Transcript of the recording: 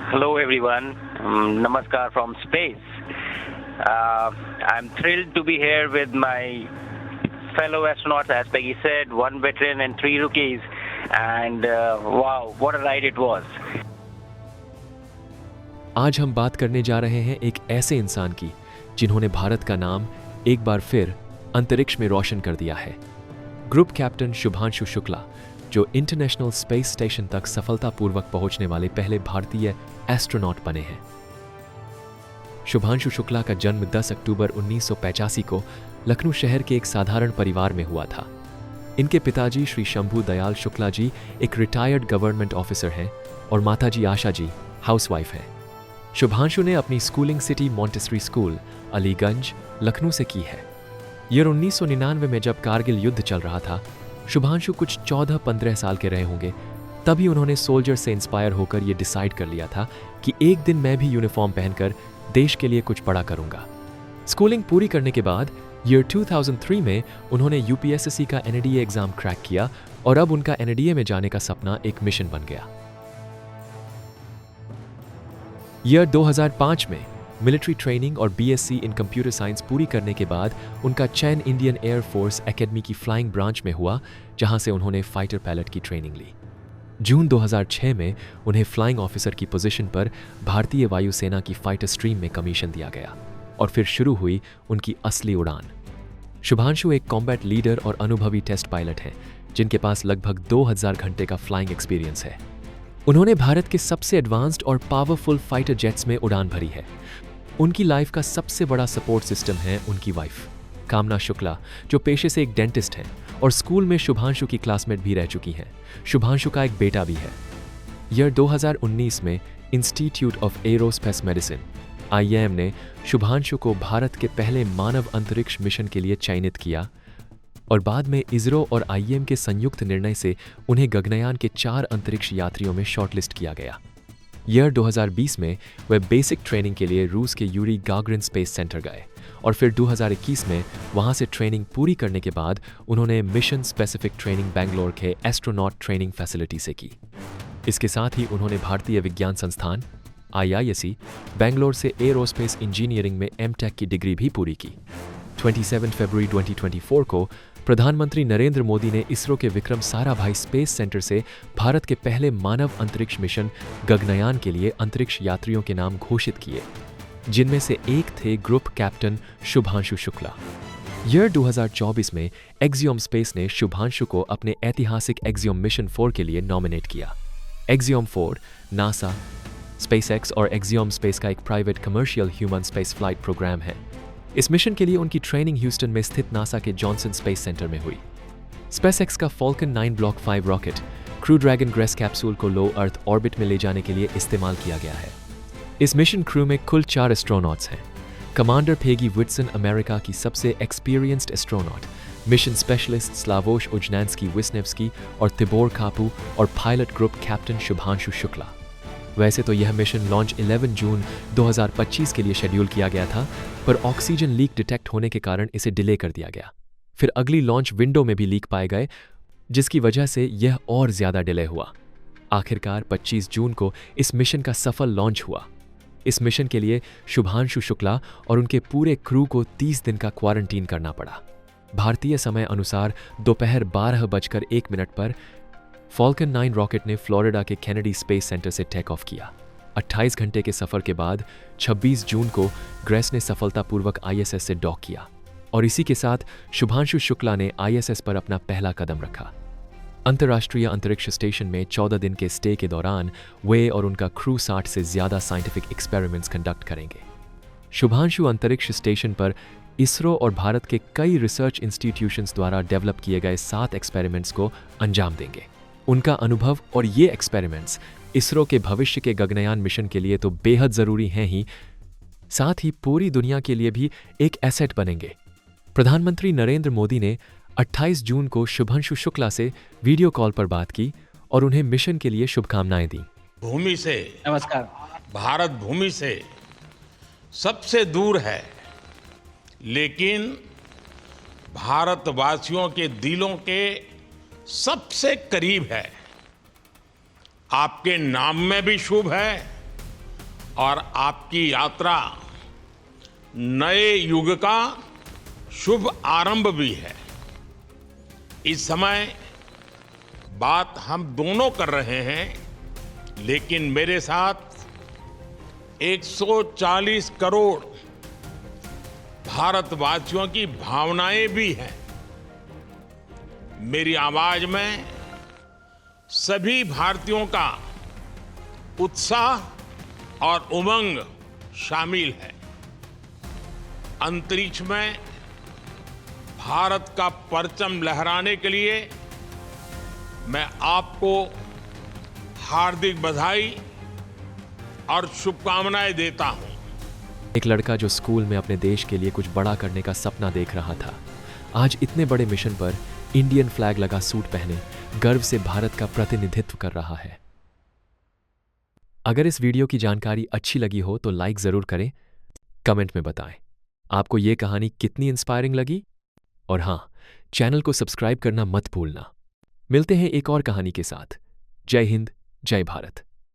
Hello, everyone. Namaskar from space. I'm thrilled to be here with my fellow astronauts, as Peggy said, one veteran and three rookies. And wow, what a ride it was. आज हम बात करने जा रहे हैं एक ऐसे इंसान की जिन्होंने भारत का नाम एक बार फिर अंतरिक्ष में रोशन कर दिया है। ग्रुप कैप्टन शुभांशु शुक्ला, जो इंटरनेशनल स्पेस स्टेशन तक सफलतापूर्वक पहुंचने वाले पहले भारतीय एस्ट्रोनॉट बने हैं। शुभांशु शुक्ला का जन्म 10 अक्टूबर 1985 को लखनऊ शहर के एक साधारण परिवार में हुआ था। इनके पिताजी श्री शंभू दयाल शुक्ला जी एक रिटायर्ड गवर्नमेंट ऑफिसर हैं और माताजी आशा जी हाउसवाइफ हैं। शुभांशु ने अपनी schooling city Montessori school, Aliganj, Lucknow से की है। ईयर 1999 में जब कारगिल युद्ध चल रहा था, शुभांशु कुछ 14-15 साल के रहे होंगे। तभी उन्होंने सोल्जर से इंस्पायर होकर ये डिसाइड कर लिया था कि एक दिन मैं भी यूनिफॉर्म पहनकर देश के लिए कुछ बड़ा करूंगा। स्कूलिंग पूरी करने के बाद ईयर 2003 में उन्होंने यूपीएसएससी का एनडीए एग्जाम क्रैक किया और अब उनका एनडीए में जाने का सपना एक मिशन बन गया। ईयर 2005 में मिलिट्री ट्रेनिंग और बीएससी इन कंप्यूटर साइंस पूरी करने के बाद उनका चयन इंडियन एयर फोर्स एकेडमी की फ्लाइंग ब्रांच में हुआ, जहां से उन्होंने फाइटर पायलट की ट्रेनिंग ली। जून 2006 में उन्हें फ्लाइंग ऑफिसर की पोजीशन पर भारतीय वायुसेना की फाइटर स्ट्रीम में कमीशन दिया गया और फिर शुरू हुई उनकी असली उड़ान। शुभांशु एक कॉम्बैट लीडर और अनुभवी टेस्ट पायलट हैं, जिनके पास लगभग 2000 घंटे का फ्लाइंग एक्सपीरियंस है। उन्होंने भारत के सबसे एडवांस्ड और पावरफुल फाइटर जेट्स में उड़ान भरी है। उनकी लाइफ का सबसे बड़ा सपोर्ट सिस्टम है उनकी वाइफ कामना शुक्ला, जो पेशे से एक डेंटिस्ट हैं और स्कूल में शुभांशु की क्लासमेट भी रह चुकी हैं। शुभांशु का एक बेटा भी है। ईयर 2019 में institute of aerospace medicine (IAM) ने शुभांशु को भारत के पहले मानव अंतरिक्ष मिशन के लिए चयनित किया और बाद में इसरो और IAM के संयुक्त निर्णय से उन्हें गगनयान के 4 अंतरिक्ष यात्रियों में शॉर्टलिस्ट किया गया। ईयर 2020 में वे बेसिक ट्रेनिंग के लिए रूस के यूरी गागरिन स्पेस सेंटर गए और फिर 2021 में वहां से ट्रेनिंग पूरी करने के बाद उन्होंने मिशन स्पेसिफिक ट्रेनिंग बेंगलोर के एस्ट्रोनॉट ट्रेनिंग फैसिलिटी से की। इसके साथ ही उन्होंने भारतीय विज्ञान संस्थान IISc बेंगलोर से एरोस्पेस इंजीनियरिंग में MTech की डिग्री भी पूरी की। 27 फरवरी 2024 को प्रधानमंत्री नरेंद्र मोदी ने इसरो के विक्रम साराभाई स्पेस सेंटर से भारत के पहले मानव अंतरिक्ष मिशन गगनयान के लिए अंतरिक्ष यात्रियों के नाम घोषित किए, जिनमें से एक थे group captain Shubhanshu Shukla. Year 2024 में एक्सियोम स्पेस ने शुभांशु को अपने ऐतिहासिक एक्सियोम मिशन 4 के लिए नॉमिनेट किया। एक्सियोम 4 नासा, स्पेसएक्स और एक्सियोम स्पेस का एक private commercial human space flight programme है। इस मिशन के लिए उनकी ट्रेनिंग ह्यूस्टन में स्थित नासा के जॉनसन स्पेस सेंटर में हुई। स्पेसएक्स का Falcon 9 block 5 rocket crew dragon grace capsule को लो अर्थ ऑर्बिट में ले जाने के लिए इस्तेमाल किया गया है। इस मिशन क्रू में कुल 4 एस्ट्रोनॉट्स हैं। कमांडर पेगी विट्सन अमेरिका की सबसे experienced astronaut, mission specialist Slawosz Uznanski Wisniewski और तिबोर कापू और pilot group captain Shubhanshu Shukla. वैसे तो यह मिशन लॉन्च 11 जून 2025 के लिए शेड्यूल किया गया था, पर ऑक्सीजन लीक डिटेक्ट होने के कारण इसे डिले कर दिया गया। फिर अगली लॉन्च विंडो में भी लीक पाए गए, जिसकी वजह से यह और ज्यादा डिले हुआ। आखिरकार 25 जून को इस मिशन का सफल लॉन्च हुआ। इस मिशन के लिए शुभांशु शुक्ला और उनके पूरे क्रू को 30 दिन का क्वारंटीन करना पड़ा। भारतीय समय अनुसार दोपहर 12:01 पर फॉल्कन 9 रॉकेट ने फ्लोरिडा के केनेडी स्पेस सेंटर से टेक ऑफ किया। 28 घंटे के सफर के बाद 26 जून को ग्रेस ने सफलतापूर्वक ISS से डॉक किया और इसी के साथ शुभांशु शुक्ला ने ISS पर अपना पहला कदम रखा। अंतर्राष्ट्रीय अंतरिक्ष स्टेशन में 14 दिन के स्टे के दौरान वे और उनका क्रू 60 से ज्यादा साइंटिफिक एक्सपेरिमेंट्स कंडक्ट करेंगे। शुभांशु अंतरिक्ष स्टेशन पर इसरो और भारत के कई रिसर्च इंस्टीट्यूशंस द्वारा डेवलप किए गए 7 एक्सपेरिमेंट्स को अंजाम देंगे। उनका अनुभव और ये एक्सपेरिमेंट्स इसरो के भविष्य के गगनयान मिशन के लिए तो बेहद जरूरी हैं ही, साथ ही पूरी दुनिया के लिए भी एक एसेट बनेंगे। प्रधानमंत्री नरेंद्र मोदी ने 28 जून को शुभांशु शुक्ला से वीडियो कॉल पर बात की और उन्हें मिशन के लिए शुभकामनाएं दी। भूमि से, नमस्कार। भारत भूमि से सबसे दूर है, लेकिन भारतवासियों के दिलों के सबसे करीब है। आपके नाम में भी शुभ है और आपकी यात्रा नए युग का शुभ आरंभ भी है। इस समय बात हम दोनों कर रहे हैं, लेकिन मेरे साथ 140 करोड़ भारतवासियों की भावनाएं भी हैं। मेरी आवाज में सभी भारतीयों का उत्साह और उमंग शामिल है। अंतरिक्ष में भारत का परचम लहराने के लिए मैं आपको हार्दिक बधाई और शुभकामनाएं देता हूं। एक लड़का जो स्कूल में अपने देश के लिए कुछ बड़ा करने का सपना देख रहा था, आज इतने बड़े मिशन पर इंडियन फ्लैग लगा सूट पहने गर्व से भारत का प्रतिनिधित्व कर रहा है। अगर इस वीडियो की जानकारी अच्छी लगी हो तो लाइक जरूर करें, कमेंट में बताएं आपको ये कहानी कितनी इंस्पायरिंग लगी, और हां, चैनल को सब्सक्राइब करना मत भूलना। मिलते हैं एक और कहानी के साथ। जय हिंद, जय भारत।